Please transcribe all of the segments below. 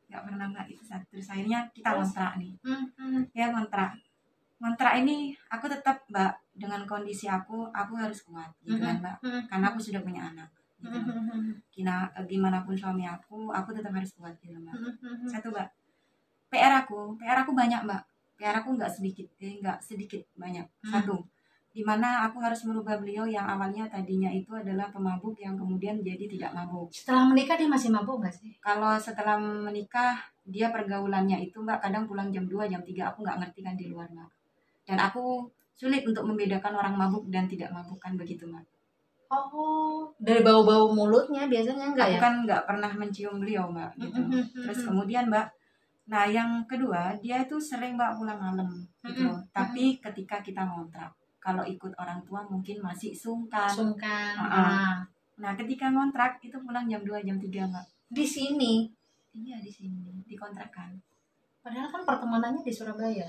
nggak pernah mbak, itu satu. Terus akhirnya kita ngontrak nih. Ya ngontrak ini aku tetap mbak dengan kondisi aku harus kuat gitu kan mbak, karena aku sudah punya anak gitu. Gimana pun suami aku tetap harus kuat gitu mbak. Satu mbak, PR aku banyak mbak. PR aku nggak sedikit banyak. Satu, dimana aku harus merubah beliau yang awalnya tadinya itu adalah pemabuk yang kemudian jadi tidak mabuk. Setelah menikah dia masih mabuk nggak sih? Kalau setelah menikah dia pergaulannya itu mbak kadang pulang jam 2 jam 3, aku nggak ngerti kan di luar mbak. Dan aku sulit untuk membedakan orang mabuk dan tidak mabuk kan begitu mbak. Oh, dari bau-bau mulutnya biasanya enggak aku ya? Kan nggak pernah mencium beliau mbak gitu. Terus kemudian mbak, nah yang kedua dia itu sering mbak pulang malam gitu. Tapi ketika kita ngontrak, kalau ikut orang tua mungkin masih sungkan. Nah ketika ngontrak itu pulang jam 2 jam 3 mbak. Di sini? Iya di sini, di kontrakan. Padahal kan pertemanannya di Surabaya.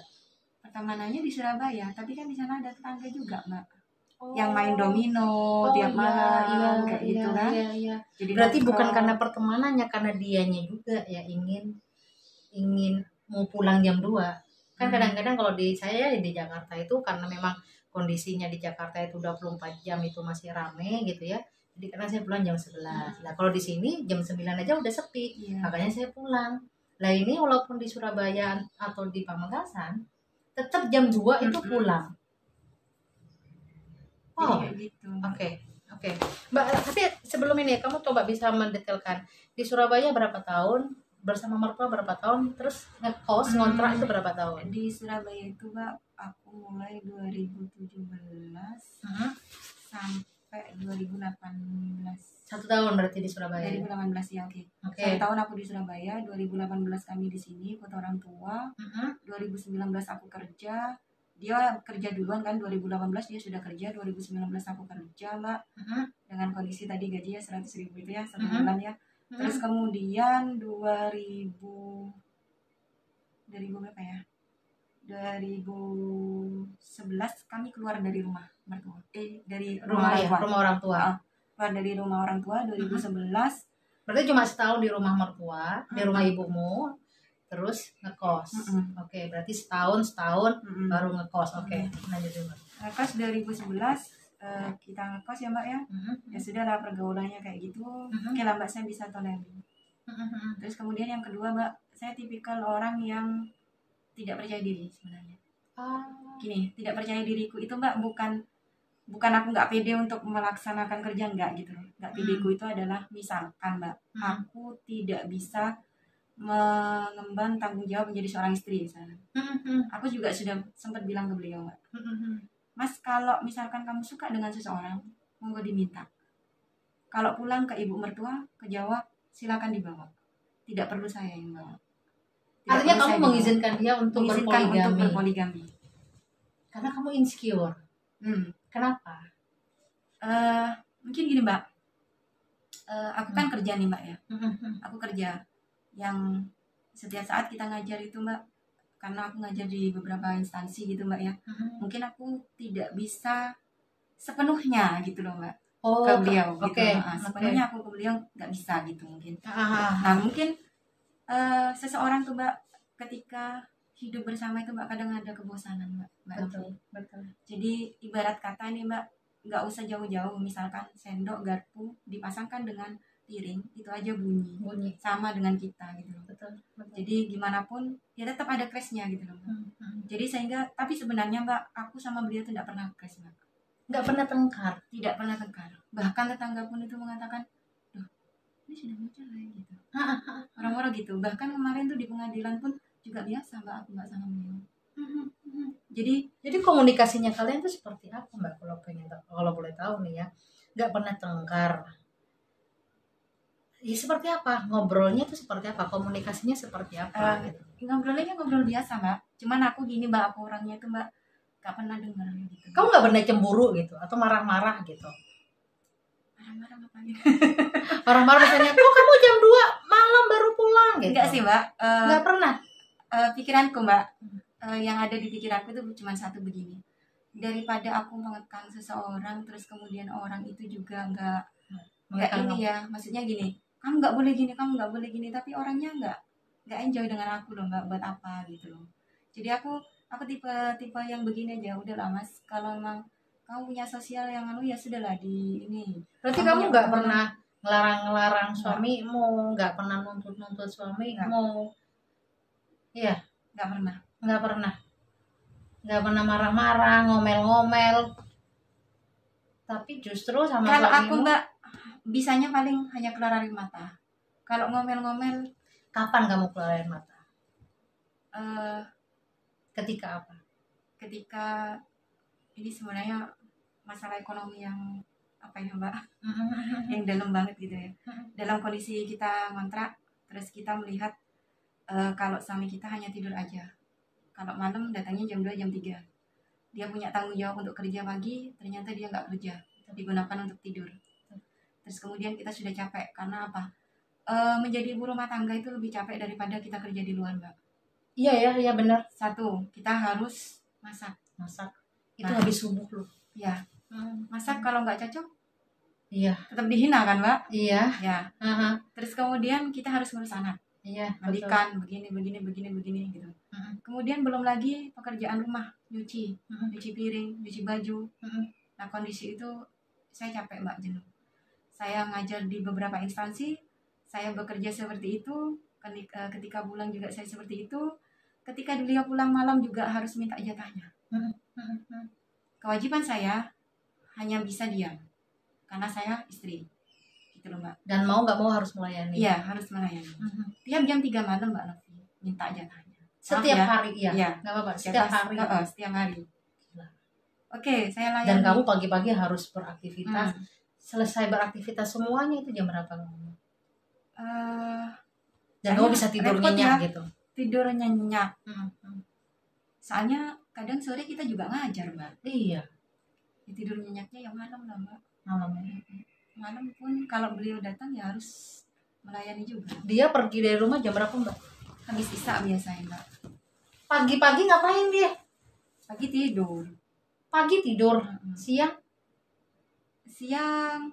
Pertemanannya di Surabaya, tapi kan di sana ada tetangga juga mbak. Yang main domino tiap malam kayak gitu kan. Iya. Jadi berarti bukan karena pertemanannya, karena dianya juga ya ingin mau pulang jam 2. Kan kadang-kadang kalau di saya di Jakarta itu karena memang kondisinya di Jakarta itu 24 jam itu masih rame gitu ya. Jadi karena saya pulang jam 11. Nah, kalau di sini jam 9 aja udah sepi. Makanya saya pulang. Lah ini walaupun di Surabaya atau di Pamekasan tetap jam 2 itu pulang. Oh, gitu. Oke. Mbak, tapi sebelum ini kamu coba bisa mendetailkan di Surabaya berapa tahun, bersama mertua berapa tahun, terus ngekos ngontrak itu berapa tahun? Di Surabaya itu mbak aku mulai 2017 sampai 2018. 1 tahun berarti di Surabaya. 2018 ya, oke. 1 tahun aku di Surabaya, 2018 kami di sini ikut orang tua. 2019 aku kerja. Dia kerja duluan kan, 2018 dia sudah kerja, 2019 aku kerja mbak. Dengan kondisi tadi gajinya 100.000 itu ya, 1 bulan ya. Terus kemudian 2000 berapa ya? 2011 kami keluar dari rumah mertua. Dari rumah orang tua. Keluar dari rumah orang tua 2011. Berarti cuma setahun di rumah mertua, di rumah ibumu, terus ngekos. Oke, berarti setahun baru ngekos. Oke, lanjut dulu. Ngekos 2011 kita ngekos ya mbak ya. Ya sudah lah pergaulannya kayak gitu. Oke lah mbak, saya bisa tolerir. Terus kemudian yang kedua mbak, saya tipikal orang yang tidak percaya diri sebenarnya. Gini, tidak percaya diriku itu mbak bukan aku nggak pede untuk melaksanakan kerja, enggak gitu loh. Nggak pedeku itu adalah misalkan mbak, aku tidak bisa mengemban tanggung jawab menjadi seorang istri misalnya. Aku juga sudah sempat bilang ke beliau mbak, Mas kalau misalkan kamu suka dengan seseorang, monggo diminta. Kalau pulang ke ibu mertua, ke Jawa, silakan dibawa. Tidak perlu saya yang bawa. Artinya kamu mengizinkan dia untuk berpoligami. Karena kamu insecure. Kenapa? Mungkin gini mbak, aku kan kerja nih mbak ya. Aku kerja yang setiap saat kita ngajar itu mbak, karena aku ngajar di beberapa instansi gitu mbak ya. Mungkin aku tidak bisa sepenuhnya gitu loh mbak ke beliau gitu. Sepenuhnya aku ke beliau nggak bisa gitu mungkin. Nah mungkin seseorang tuh mbak ketika hidup bersama itu mbak kadang ada kebosanan mbak. Betul. Jadi ibarat kata nih mbak, nggak usah jauh-jauh, misalkan sendok garpu dipasangkan dengan piring itu aja bunyi. Sama dengan kita gitu loh. Betul. Jadi gimana pun ya tetap ada crashnya gitu loh mbak. Jadi sehingga tapi sebenarnya mbak aku sama beliau tuh nggak pernah crash mbak. Nggak pernah tengkar. Tidak pernah tengkar. Bahkan tetangga pun itu mengatakan, loh ini sudah bercerai gitu. Orang-orang gitu. Bahkan kemarin tuh di pengadilan pun juga biasa mbak, aku nggak sama beliau. Jadi komunikasinya kalian tuh seperti apa mbak, kalau boleh tahu nih ya? Nggak pernah tengkar. Ya seperti apa? Ngobrolnya tuh seperti apa? Komunikasinya seperti apa? Ngobrolnya ngobrol biasa mbak. Cuman aku gini mbak, aku orangnya tuh mbak nggak pernah dengar gitu. Kamu nggak pernah cemburu gitu atau marah-marah gitu? Marah-marah ngapain? Marah-marah misalnya, kok kamu jam 2 malam baru pulang gitu? Enggak sih mbak. Nggak pernah. Pikiranku mbak, yang ada di pikiranku itu cuma satu begini. Daripada aku mengekang seseorang terus kemudian orang itu juga nggak ini ya, maksudnya gini, kamu nggak boleh gini, tapi orangnya nggak nggak enjoy dengan aku loh mbak, buat apa gitu loh. Jadi aku tipe yang begini aja, udah lah mas, kalau emang kamu punya sosial yang anu ya sudahlah di ini. Berarti Kamu kamu punya nggak pertemanan, pernah ngelarang-ngelarang enggak, suamimu, nggak pernah nuntut-nuntut enggak, suamimu? Iya, enggak pernah. nggak pernah. Nggak pernah marah-marah, ngomel-ngomel. Tapi justru sama Kalau aku suamimu, mbak bisanya paling hanya keluar air mata. Kalau ngomel-ngomel kapan kamu keluar air mata? eh, Ketika apa? ketika ini sebenarnya masalah ekonomi yang apa ya mbak, yang dalam banget gitu ya. Dalam kondisi kita ngontrak, terus kita melihat kalau suami kita hanya tidur aja. Kalau malam datangnya jam 2 jam 3. Dia punya tanggung jawab untuk kerja pagi, ternyata dia nggak kerja, digunakan untuk tidur. Terus kemudian kita sudah capek karena apa? Menjadi ibu rumah tangga itu lebih capek daripada kita kerja di luar mbak. Iya ya, iya benar. Satu, kita harus masak. Masak. Itu Nah, habis subuh loh. ya, masak kalau nggak cocok, Iya. tetap dihina kan mbak? Iya. Ya. Terus kemudian kita harus ngurus anak. Iya. Mandikan, begini gitu. Kemudian belum lagi pekerjaan rumah, nyuci piring, nyuci baju. Nah kondisi itu saya capek mbak, jenuh. Saya ngajar di beberapa instansi, saya bekerja seperti itu. Ketika pulang juga saya seperti itu. Ketika beliau pulang malam juga harus minta jatahnya. Kewajiban saya hanya bisa diam karena saya istri, gitu loh mbak. Dan mau nggak mau harus melayani. Iya, harus melayani. Tiap jam 3 malam mbak Novi minta jatahnya. Setiap ya? hari ya. Iya. Nggak apa-apa. Setiap hari. Setiap hari. Oke, saya layani. Dan kamu pagi-pagi harus beraktivitas. Selesai beraktivitas semuanya itu jam berapa kamu? Dan kamu bisa tidur nyenyak gitu. Tidur nyenyak. Soalnya kadang sore kita juga ngajar mbak. Iya. Tidur nyenyaknya yang malam lah mbak. Malam pun kalau beliau datang ya harus melayani juga. Dia pergi dari rumah jam berapa mbak? Habis isya biasanya mbak. Pagi-pagi ngapain dia? Pagi tidur. Pagi tidur. Siang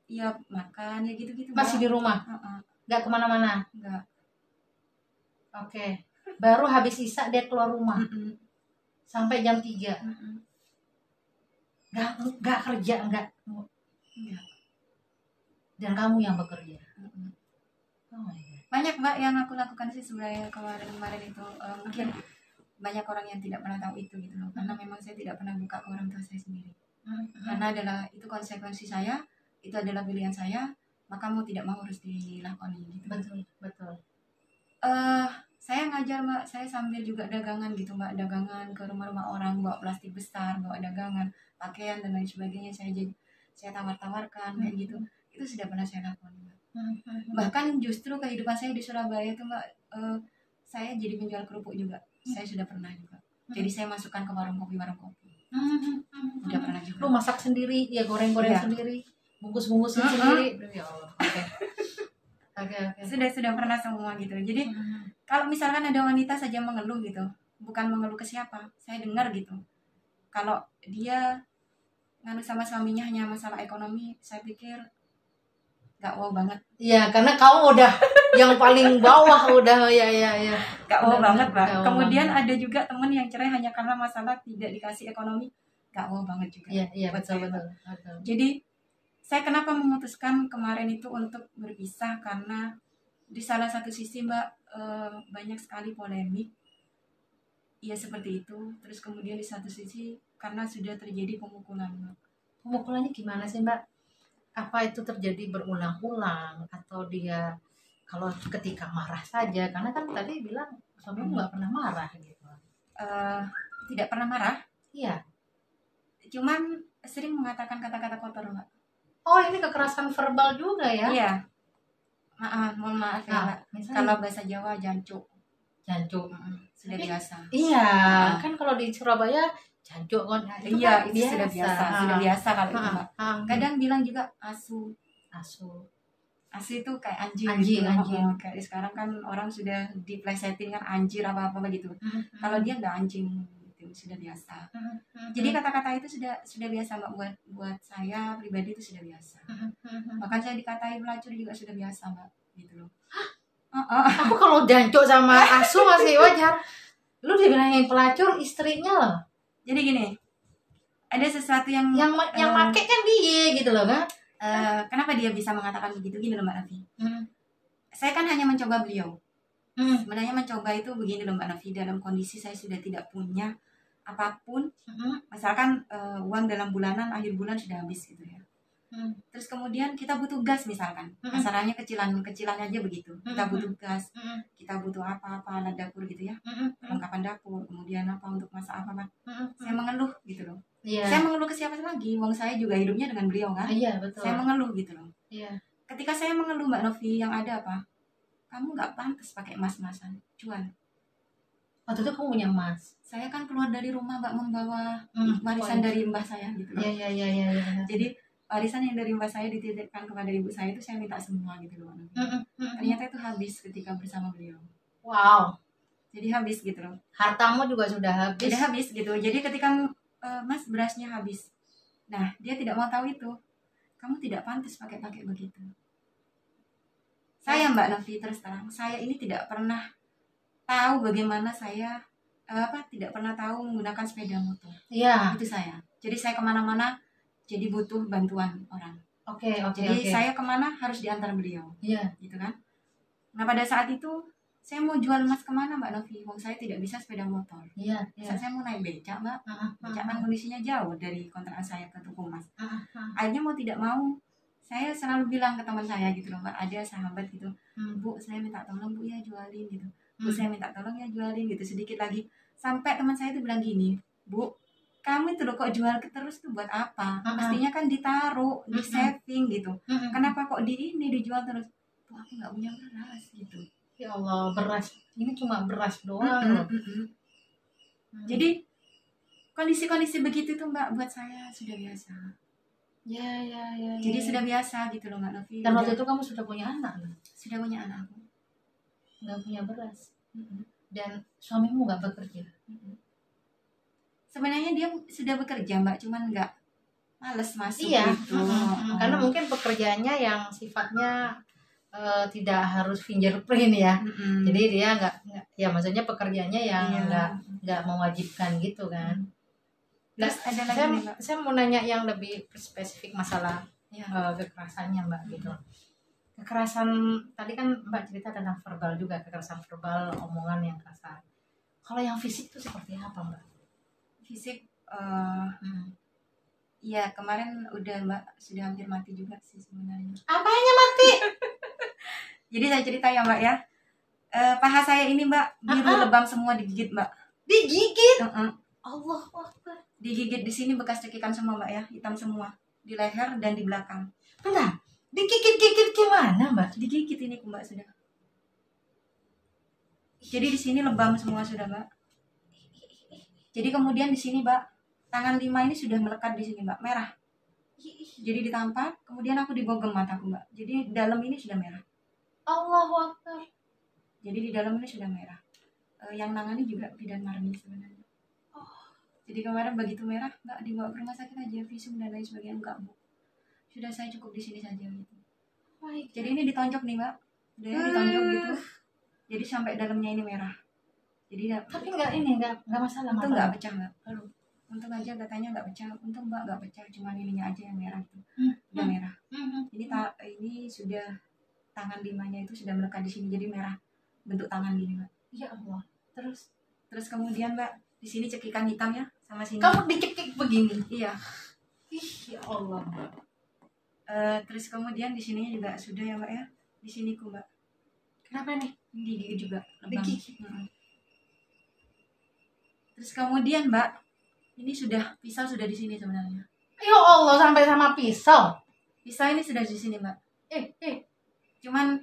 ya makan ya gitu-gitu. Masih di rumah? Nggak kemana-mana? Nggak. Oke. Baru habis isya dia keluar rumah. Sampai jam 3. Nggak kerja, enggak. Dan kamu yang bekerja. Banyak mbak yang aku lakukan sih sebenarnya kemarin itu. Mungkin banyak orang yang tidak pernah tahu itu gitu loh, karena memang saya tidak pernah buka ke orang tua saya sendiri. Karena adalah itu konsekuensi saya, itu adalah pilihan saya, maka mau tidak mau harus dilakoni gitu. Betul. Saya ngajar mbak, saya sambil juga dagangan gitu mbak, dagangan ke rumah-rumah orang, bawa plastik besar, bawa dagangan, pakaian dan lain sebagainya, saya tawar-tawarkan kayak gitu. Itu sudah pernah saya lakukan mbak. Bahkan justru kehidupan saya di Surabaya itu mbak, saya jadi penjual kerupuk juga. Saya sudah pernah juga. Jadi saya masukkan ke warung kopi. Udah pernah juga. Lu masak sendiri, ya goreng-goreng sendiri, bungkus-bungkusin sendiri. Ya Allah. Oke. Sudah pernah semua gitu. Jadi kalau misalkan ada wanita saja mengeluh gitu, bukan mengeluh ke siapa, saya dengar gitu. Kalau dia nganu sama suaminya hanya masalah ekonomi, saya pikir gak wow banget. Iya, karena kamu udah yang paling bawah udah ya. Gak wow banget, Pak. Kemudian ada juga temen yang cerai hanya karena masalah tidak dikasih ekonomi, gak wow banget juga. Iya, betul. Jadi saya kenapa memutuskan kemarin itu untuk berpisah, karena di salah satu sisi Mbak banyak sekali polemik. Iya seperti itu. Terus kemudian di satu sisi karena sudah terjadi pemukulan Mbak. Pemukulannya gimana sih Mbak? Apa itu terjadi berulang-ulang atau dia kalau ketika marah saja? Karena kan tadi bilang suamimu nggak pernah marah gitu. Tidak pernah marah? Iya. Cuman sering mengatakan kata-kata kotor Mbak. Oh ini kekerasan verbal juga ya? Iya. Mohon maaf ya Mbak. Kalau bahasa Jawa jancuk. Sudah biasa. Iya. Kan kalau di Surabaya jancuk kan. Iya, itu sudah biasa. Sudah biasa kalau itu Mbak. Kadang bilang juga asu itu kayak anjing. Kayak sekarang kan orang sudah diplesetin kan anjir apa begitu. Kalau dia nggak anjing, itu sudah biasa. Jadi kata-kata itu sudah biasa Mbak, buat saya pribadi itu sudah biasa. Bahkan saya dikatai pelacur juga sudah biasa Mbak, gitu loh. Aku kalau jancuk sama asu masih wajar. Lu dibilangin pelacur istrinya loh. Jadi gini, ada sesuatu yang make kan dia gitu loh kan. Kenapa dia bisa mengatakan begitu? Gini loh Mbak Nafi. Saya kan hanya mencoba beliau. Sebenarnya mencoba itu begini loh Mbak Nafi, dalam kondisi saya sudah tidak punya apapun, misalkan uang dalam bulanan, akhir bulan sudah habis gitu ya. Terus kemudian kita butuh gas misalkan, masalahnya kecilan aja begitu. Kita butuh gas, kita butuh apa-apa alat dapur gitu ya, perlengkapan dapur, kemudian apa untuk masak apa. Saya mengeluh gitu loh. Saya mengeluh ke siapa lagi? Wong saya juga hidupnya dengan beliau kan. Betul. Saya mengeluh gitu loh. Ketika saya mengeluh Mbak Novi, yang ada apa? Kamu nggak pantas pakai emas-emasan, cuan. Waktu itu kamu punya emas. Saya kan keluar dari rumah Mbak, membawa warisan dari mbah saya gitu loh. Iya. Jadi warisan yang dari mbah saya dititipkan kepada ibu saya itu saya minta semua gitu loh. Ternyata itu habis ketika bersama beliau. Wow. Jadi habis gitu loh. Hartamu juga sudah habis. Sudah habis gitu. Jadi ketika Mas berasnya habis, nah dia tidak mau tahu itu. Kamu tidak pantas pakai begitu. Saya Mbak Novi terus terang, saya ini tidak pernah tahu bagaimana saya tidak pernah tahu menggunakan sepeda motor. Iya. Itu saya. Jadi saya kemana-mana jadi butuh bantuan orang. Oke. Jadi saya kemana harus diantar beliau. Iya. Gitu kan. Nah pada saat itu saya mau jual emas kemana Mbak Novi? Wong saya tidak bisa sepeda motor. Iya. Saya mau naik becak Mbak. Becak kan kondisinya jauh dari kontrakan saya ke toko emas. Akhirnya mau tidak mau, saya selalu bilang ke teman saya gitu loh Mbak, ada sahabat gitu, Bu saya minta tolong Bu ya jualin gitu, Bu saya minta tolong ya jualin gitu, sedikit lagi sampai teman saya itu bilang gini, Bu kamu itu loh kok jual terus tuh buat apa? Mestinya kan ditaruh, di saving gitu, kenapa kok dijual terus? Bu aku nggak punya beras gitu. Ya Allah, beras ini cuma beras doang. Jadi kondisi-kondisi begitu tuh Mbak buat saya sudah biasa. Ya. Jadi sudah biasa gitu loh Mbak Novi. Dan waktu itu kamu sudah punya anak? Sudah punya anak. Nggak punya beras. Dan suamimu nggak bekerja? Sebenarnya dia sudah bekerja Mbak, cuman nggak males masuk gitu. Karena mungkin pekerjaannya yang sifatnya tidak harus fingerprint ya. Jadi dia nggak ya maksudnya pekerjaannya yang nggak mewajibkan gitu kan. Terus ada lagi saya mau nanya yang lebih spesifik masalah kekerasannya Mbak gitu. Kekerasan tadi kan Mbak cerita tentang verbal juga, kekerasan verbal, omongan yang kasar. Kalau yang fisik itu seperti apa Mbak? Fisik ya kemarin udah Mbak sudah hampir mati juga sih sebenarnya. Apanya mati? Jadi saya cerita ya Mbak ya. Paha saya ini Mbak biru lebam semua digigit Mbak. Digigit? Allah Akbar. Digigit di sini bekas cekikan semua Mbak ya, hitam semua di leher dan di belakang. Bentar, digigit gimana Mbak? Digigit ini Mbak sudah. Jadi di sini lebam semua sudah Mbak. Jadi kemudian di sini Mbak, tangan 5 ini sudah melekat di sini Mbak, merah. Jadi ditampar, kemudian aku dibogem mataku Mbak. Jadi dalam ini sudah merah. Allahu Akbar. Jadi di dalam ini sudah merah. Yang nangani juga bidan marmi sebenarnya. Jadi kemarin begitu merah, Mbak dibawa ke rumah sakit aja, visum dan lain sebagainya, enggak Bu. Sudah saya cukup di sini saja gitu. Jadi ini ditonjok nih Mbak, dia ditonjok gitu. Jadi sampai dalamnya ini merah. Jadi tapi enggak masalah. Untung enggak pecah Mbak. Lalu untung aja katanya enggak pecah. Untung Mbak enggak pecah, cuma ininya aja yang merah itu. Udah merah. Ini sudah tangan 5-nya itu sudah melekat di sini jadi merah. Bentuk tangan gini Mbak. Ya Allah. Terus kemudian Mbak di sini cekikan hitamnya sama sini. Kamu dicekik begini? Iya. Ya Allah. Terus kemudian di sini juga sudah ya Mbak ya. Di sini ku Mbak. Kenapa nih? Digigit juga. Digigit. Terus kemudian Mbak, ini pisau sudah di sini sebenarnya. Ya Allah, sampai sama pisau. Pisau ini sudah di sini Mbak. Cuman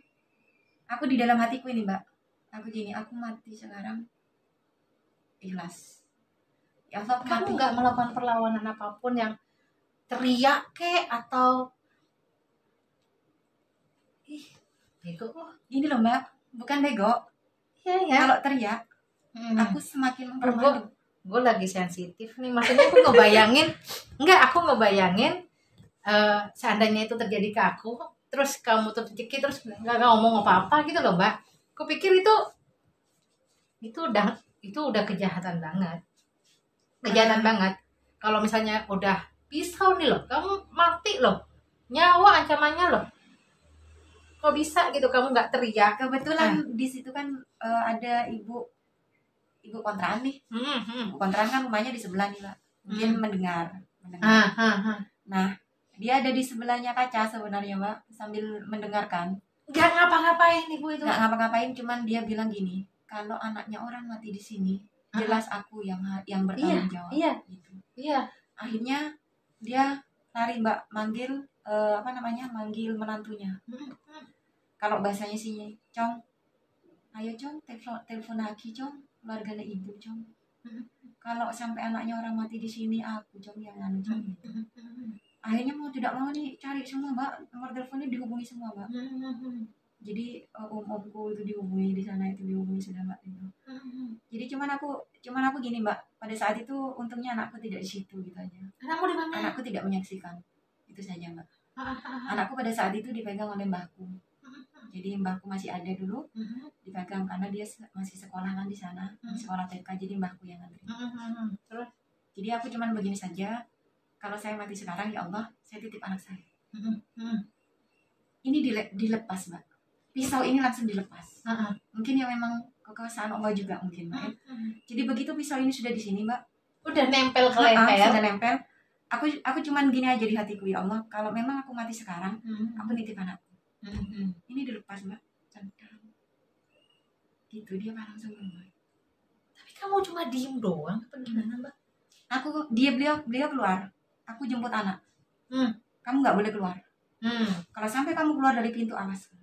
aku di dalam hatiku ini Mbak. Aku mati sekarang. Ikhlas. Ya Allah, kamu nggak melakukan perlawanan apapun yang teriak atau bego? Ini loh Mbak, bukan bego. Iya. Kalau teriak, aku semakin mempermalu. Gue lagi sensitif nih, maksudnya aku ngebayangin seandainya itu terjadi ke aku, terus kamu tercekik terus nggak ngomong apa-apa gitu loh Mbak. Kupikir itu udah kejahatan banget. Kejahatan banget. Kalau misalnya udah pisau nih loh, kamu mati loh. Nyawa ancamannya loh. Kok bisa gitu kamu nggak teriak? Kebetulan di situ kan ada ibu kontrakan nih. Ibu kontrakan kan rumahnya di sebelah nih, Pak. Mungkin mendengar. Nah, dia ada di sebelahnya kaca sebenarnya, Mbak, sambil mendengarkan. Nggak ngapa-ngapain ibu itu. Nggak ngapa-ngapain, cuman dia bilang gini, kalau anaknya orang mati di sini, jelas aku yang bertanggung jawab. Iya. Gitu. Iya. Akhirnya dia lari, Mbak, manggil manggil menantunya. Kalau bahasanya sih, Cong, ayo Cong, telepon lagi Cong, keluarganya ibu Cong. Kalau sampai anaknya orang mati di sini, aku Cong yang anu Cong. Gitu. Akhirnya mau tidak mau nih cari semua, Mbak, nomor teleponnya dihubungi semua, Mbak. Jadi omku itu dihubungi, di sana itu dihubungi sudah, Mbak. Gitu. Jadi cuman aku gini, Mbak, pada saat itu untungnya anakku tidak di situ gitu aja. Anakmu di mana? Anakku tidak menyaksikan, itu saja, Mbak. Anakku pada saat itu dipegang oleh mbahku. Jadi mbahku masih ada dulu, dipegang karena dia masih sekolah kan di sana, sekolah TK, jadi mbahku yang ngantri. Terus, jadi aku cuman begini saja, kalau saya mati sekarang ya Allah, saya titip anak saya. Ini dilepas, Mbak. Pisau ini langsung dilepas. Mungkin ya memang kekuasaan Allah juga mungkin, Mbak. Jadi begitu pisau ini sudah di sini, Mbak, udah nempel ke leher. Sudah nempel. Aku cuman gini aja di hatiku, ya Allah, kalau memang aku mati sekarang, aku nitip anakku. Ini dilepas, Mbak. Gitu dia langsung keluar. Tapi kamu cuma diem doang apa gimana, Mbak? Beliau keluar. Aku jemput anak. Kamu nggak boleh keluar. Kalau sampai kamu keluar dari pintu, awas.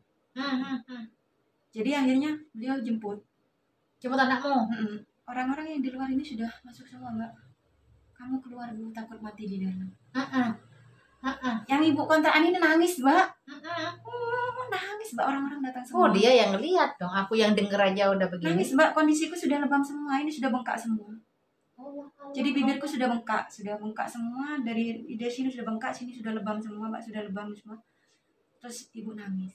Jadi akhirnya beliau jemput anakmu. Orang-orang yang di luar ini sudah masuk semua, Mbak. Kamu keluar dulu, takut mati di dalam. Yang ibu kontrakan ini nangis, Mbak. Nangis, Mbak, orang-orang datang semua. Oh, dia yang lihat dong. Aku yang denger aja udah begini. Nangis, Mbak, kondisiku sudah lebam semua. Ini sudah bengkak semua. Jadi bibirku sudah bengkak semua. Dari sini sudah bengkak, sini sudah lebam semua, Mbak, sudah lebam semua. Terus ibu nangis.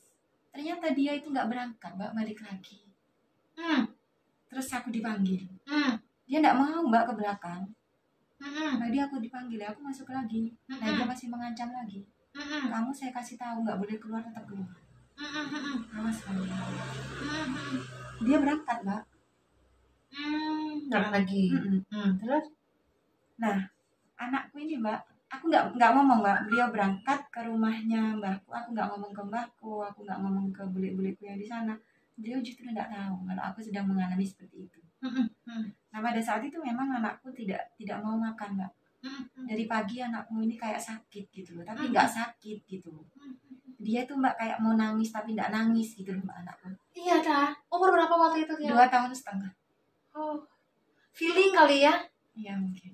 Ternyata dia itu nggak berangkat, Mbak, balik lagi. Terus aku dipanggil. Dia nggak mau, Mbak, ke belakang. Tadi aku dipanggil, aku masuk lagi. Nah, dia masih mengancam lagi. Kamu saya kasih tahu nggak boleh keluar, tetap keluar. Awas kamu. Dia berangkat, Mbak. Berangkat lagi. Terus? Nah, anakku ini, Mbak, aku nggak ngomong, Mbak. Beliau berangkat ke rumahnya mbahku. Aku nggak ngomong ke mbahku. Aku nggak ngomong ke bule-buleku yang di sana. Beliau justru nggak tahu kalau aku sedang mengalami seperti itu. Nah, pada saat itu memang anakku tidak mau makan, Mbak. Dari pagi anakku ini kayak sakit gitu loh, tapi nggak sakit gitu loh. Dia tuh, Mbak, kayak mau nangis tapi nggak nangis gitu loh, Mbak, anakku. Iya dah. Umur berapa waktu itu dia? 2 tahun setengah. Oh, feeling kali ya? Iya mungkin.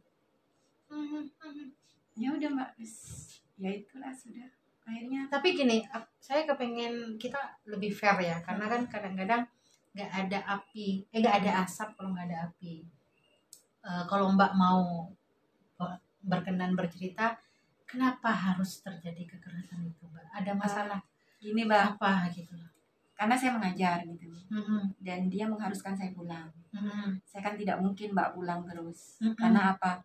Ya udah, Mbak, ya itulah sudah. Akhirnya. Tapi gini, saya kepengen kita lebih fair ya, karena kan kadang-kadang nggak ada api, nggak ada asap kalau nggak ada api. Kalau Mbak mau berkenan bercerita, kenapa harus terjadi kekerasan itu, Mbak? Ada masalah gini, Mbak, apa gitu? Karena saya mengajar gitu, dan dia mengharuskan saya pulang. Saya kan tidak mungkin, Mbak, pulang terus. Karena apa?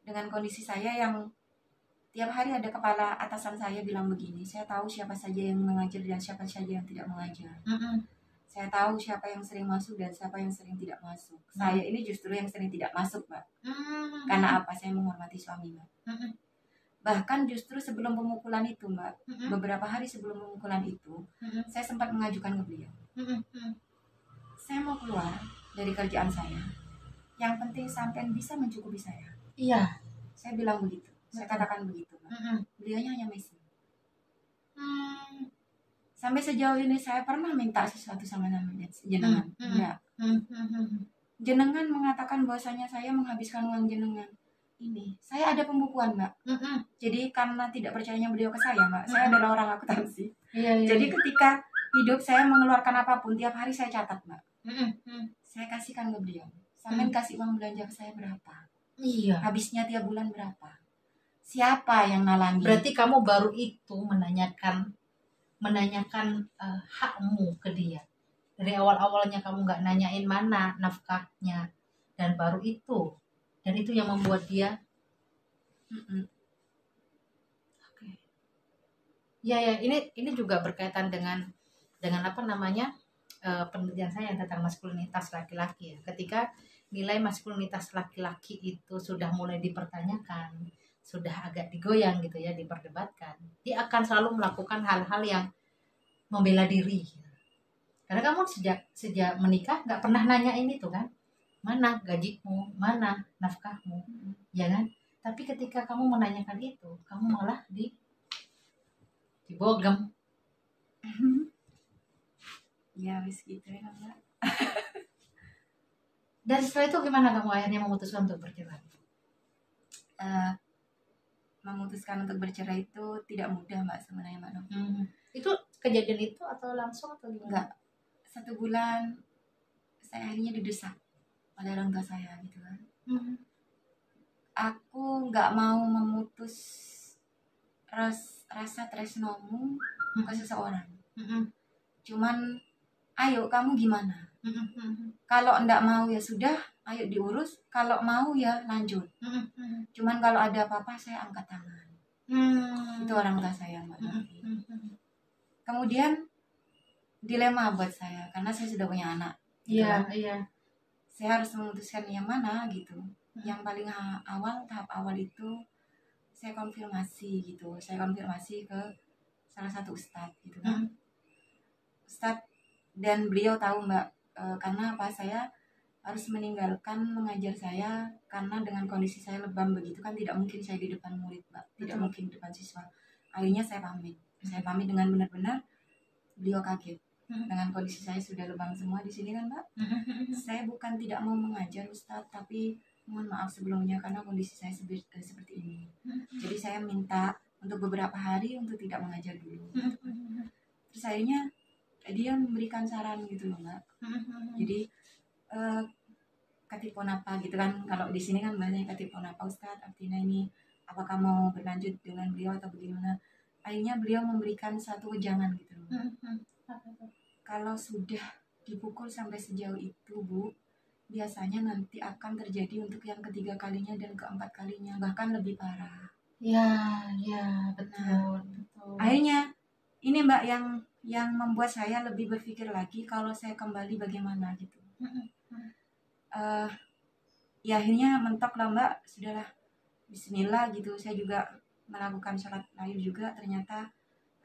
Dengan kondisi saya yang tiap hari ada kepala atasan saya bilang begini, saya tahu siapa saja yang mengajar dan siapa saja yang tidak mengajar. Saya tahu siapa yang sering masuk dan siapa yang sering tidak masuk. Saya ini justru yang sering tidak masuk, Mbak. Karena apa? Saya menghormati suami, Mbak. Bahkan justru sebelum pemukulan itu, Mbak, beberapa hari sebelum pemukulan itu, saya sempat mengajukan ke beliau. Saya mau keluar dari kerjaan saya. Yang penting sampean bisa mencukupi saya. Iya. Saya bilang begitu. Saya katakan begitu, Mbak. Beliaunya hanya mesej. Sampai sejauh ini saya pernah minta sesuatu sama jenengan. Enggak. Jenengan mengatakan bahwasanya saya menghabiskan uang jenengan. Ini, saya ada pembukuan, Mbak. Jadi karena tidak percayanya beliau ke saya, Mbak, saya adalah orang akuntansi. Jadi ketika hidup saya mengeluarkan apapun, tiap hari saya catat, Mbak. Saya kasihkan ke beliau. Sampai kasih uang belanja ke saya berapa? Iya. Habisnya tiap bulan berapa? Siapa yang nalangi? Berarti kamu baru itu menanyakan hakmu ke dia. Dari awal-awalnya kamu nggak nanyain mana nafkahnya, dan baru itu, dan itu yang membuat dia Oke. ya ini juga berkaitan dengan apa namanya, penelitian saya tentang maskulinitas laki-laki ya. Ketika nilai maskulinitas laki-laki itu sudah mulai dipertanyakan, sudah agak digoyang gitu ya, diperdebatkan, dia akan selalu melakukan hal-hal yang membela diri. Karena kamu sejak menikah nggak pernah nanyain itu kan, mana gajimu, mana nafkahmu, ya kan? Tapi ketika kamu menanyakan itu, kamu malah dibogem. Ya wis gitu ya Mbak. Dan setelah itu gimana kamu akhirnya memutuskan untuk bercerai? Memutuskan untuk bercerai itu tidak mudah Mbak sebenarnya Mbak Novi. Itu kejadian itu atau langsung atau gimana? Enggak, 1 bulan saya akhirnya didesak oleh orang tua saya gitu kan. Aku nggak mau memutus rasa tresnomu ke seseorang. Cuman ayo kamu gimana? Kalau enggak mau ya sudah, ayo diurus. Kalau mau ya lanjut. Cuman kalau ada apa-apa saya angkat tangan. Itu orang tua saya Mbak Novi. Kemudian dilema buat saya karena saya sudah punya anak. Iya, kan? iya. Saya harus memutuskan yang mana gitu. Yang paling awal, tahap awal itu saya konfirmasi gitu. Saya konfirmasi ke salah satu ustadz gitu kan. Ustadz, dan beliau tahu Mbak, karena apa, saya harus meninggalkan mengajar saya karena dengan kondisi saya lebam begitu kan tidak mungkin saya di depan murid Mbak, tidak mungkin di depan siswa. Akhirnya saya pamit dengan benar-benar. Beliau kaget dengan kondisi saya sudah lebam semua di sini kan Mbak. Saya bukan tidak mau mengajar Ustadz, tapi mohon maaf sebelumnya karena kondisi saya seperti ini. Jadi saya minta untuk beberapa hari untuk tidak mengajar dulu. Terus akhirnya dia memberikan saran gitu loh Mbak. Jadi katipun apa gitu kan, kalau di sini kan banyak katipun apa Ustadz, artinya ini apakah mau berlanjut dengan beliau atau bagaimana. Akhirnya beliau memberikan satu wejangan gitu loh. Kalau sudah dipukul sampai sejauh itu Bu, biasanya nanti akan terjadi untuk yang ketiga kalinya dan keempat kalinya, bahkan lebih parah. Ya, betul. Nah, betul. Akhirnya ini Mbak yang membuat saya lebih berpikir lagi kalau saya kembali bagaimana gitu. Ya akhirnya mentok lah Mbak, sudahlah Bismillah gitu. Saya juga melakukan sholat lahir juga, ternyata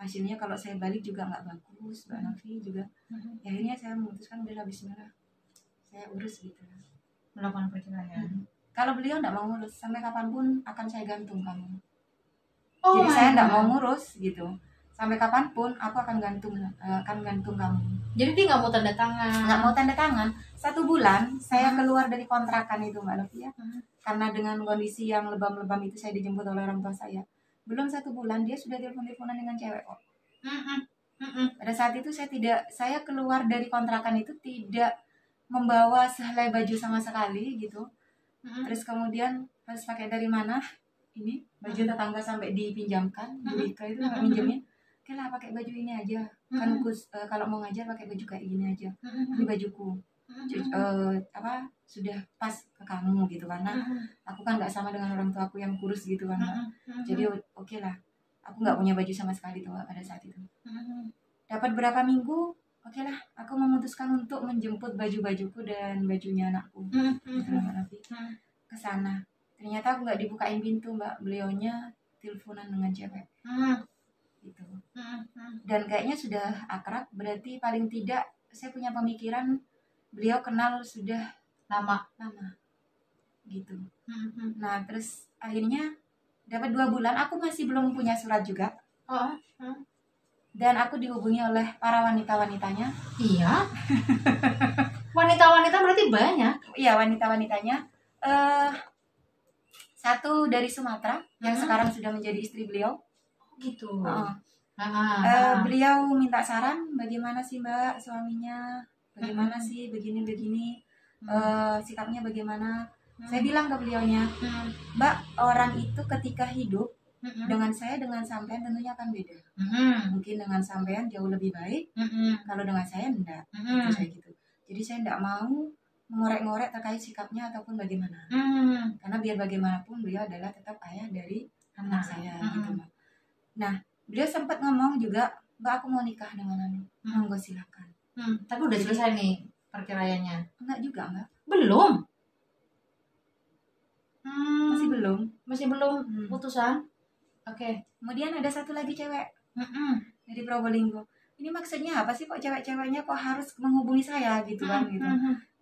hasilnya kalau saya balik juga nggak bagus Mbak Novi juga. Ya akhirnya saya memutuskan udahlah Bismillah, saya urus gitu, Melakukan perceraian. Kalau beliau nggak mau ngurus, sampai kapanpun akan saya gantung kamu. Oh, jadi saya nggak mau ngurus gitu, sampai kapanpun aku akan gantung kamu. Jadi dia nggak mau tanda tangan. Nggak mau tanda tangan. 1 bulan saya keluar dari kontrakan itu Mbak Novi ya. Karena dengan kondisi yang lebam-lebam itu saya dijemput oleh orang tua saya. Belum 1 bulan dia sudah telepon-teleponan dengan cewek kok. Pada saat itu saya keluar dari kontrakan itu tidak membawa sehelai baju sama sekali gitu. Terus kemudian harus pakai dari mana? Ini baju tetangga sampai dipinjamkan. Bu Rika itu nggak minjemin. Oke lah pakai baju ini aja. Kan kalau mau ngajar pakai baju kayak gini aja. Ini bajuku. Sudah pas ke kamu gitu, karena aku kan nggak sama dengan orang tua aku yang kurus gitu kan Mbak. Jadi oke lah, aku nggak punya baju sama sekali tuh Mbak pada saat itu. Dapat berapa minggu, oke lah, aku memutuskan untuk menjemput baju-bajuku dan bajunya anakku ke sana. Ternyata aku nggak dibukain pintu Mbak, beliaunya teleponan dengan cewek gitu. Dan kayaknya sudah akrab, berarti paling tidak saya punya pemikiran beliau kenal sudah lama gitu. Nah terus akhirnya dapat 2 bulan, aku masih belum punya surat juga. Dan aku dihubungi oleh para wanita-wanitanya. Iya. Wanita-wanita berarti banyak. Iya, wanita-wanitanya. Satu dari Sumatera yang sekarang sudah menjadi istri beliau. Gitu. Beliau minta saran bagaimana sih Mbak suaminya, bagaimana sih begini sikapnya bagaimana. Saya bilang ke beliaunya, Mbak, orang itu ketika hidup Dengan saya dengan sampean tentunya akan beda. Mungkin dengan sampean jauh lebih baik, kalau dengan saya enggak. Itu saya gitu. Jadi saya enggak mau mengorek-ngorek terkait sikapnya ataupun bagaimana. Karena biar bagaimanapun beliau adalah tetap ayah dari anak saya gitu Mbak. Nah, beliau sempat ngomong juga, Mbak aku mau nikah dengan anu. Monggo silakan. Tapi udah selesai nih perceraiannya? Enggak juga Mbak. Belum. Masih belum. Masih belum putusan. Oke. Kemudian ada satu lagi cewek dari Probolinggo. Ini maksudnya apa sih kok cewek-ceweknya kok harus menghubungi saya gitu kan gitu.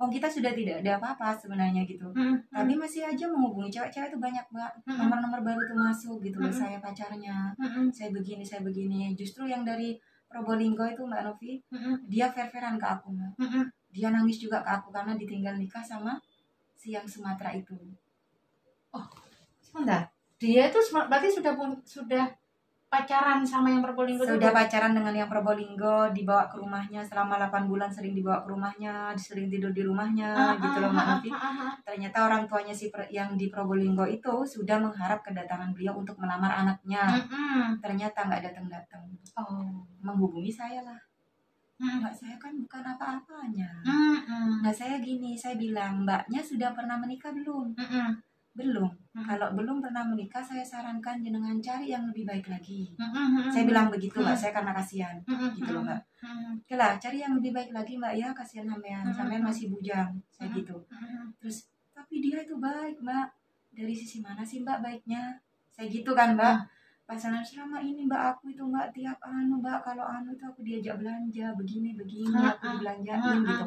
Kita sudah tidak ada apa-apa sebenarnya gitu. Tapi masih aja menghubungi cewek-cewek itu banyak Mbak. Nomor-nomor baru tuh masuk gitu loh. Saya pacarnya. Saya begini. Justru yang dari Probolinggo itu Mbak Novi, dia fair-fairan ke aku Mbak. Dia nangis juga ke aku karena ditinggal nikah sama si yang Sumatera itu. Oh, sebentar. Dia itu berarti sudah pacaran sama yang Probolinggo? Sudah pacaran dengan yang Probolinggo, dibawa ke rumahnya selama 8 bulan, sering dibawa ke rumahnya, sering tidur di rumahnya gitu loh Mbak Novi. Ternyata orang tuanya yang di Probolinggo itu sudah mengharap kedatangan beliau untuk melamar anaknya. Ternyata nggak datang-datang. Menghubungi saya lah. Mbak saya kan bukan apa-apanya. Nah saya gini, saya bilang, Mbaknya sudah pernah menikah belum? Belum. Kalau belum pernah menikah, saya sarankan jenengan cari yang lebih baik lagi. Saya bilang begitu Mbak, saya karena kasihan gitu loh Mbak. Oke lah, cari yang lebih baik lagi Mbak ya, kasihan sampean masih bujang, saya gitu. Terus, tapi dia itu baik Mbak. Dari sisi mana sih Mbak baiknya? Saya gitu kan Mbak. Pasangan selama ini Mbak aku itu Mbak tiap Mbak kalau itu aku diajak belanja begini aku dibelanjain gitu.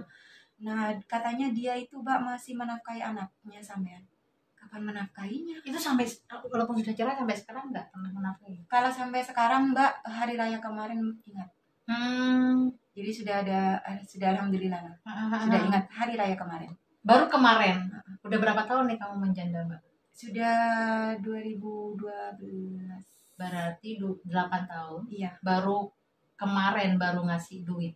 Nah katanya dia itu Mbak masih menafkahi anaknya sampean. Kapan menafkahinya? Itu sampai walaupun sudah cerai sampai sekarang nggak pernah menafkahi. Kalau sampai sekarang Mbak, hari raya kemarin ingat. Jadi sudah alhamdulillah sudah ingat hari raya kemarin. Baru kemarin. Udah berapa tahun nih kamu menjanda Mbak? Sudah 2012. Berarti 8 tahun. Iya. Baru kemarin baru ngasih duit.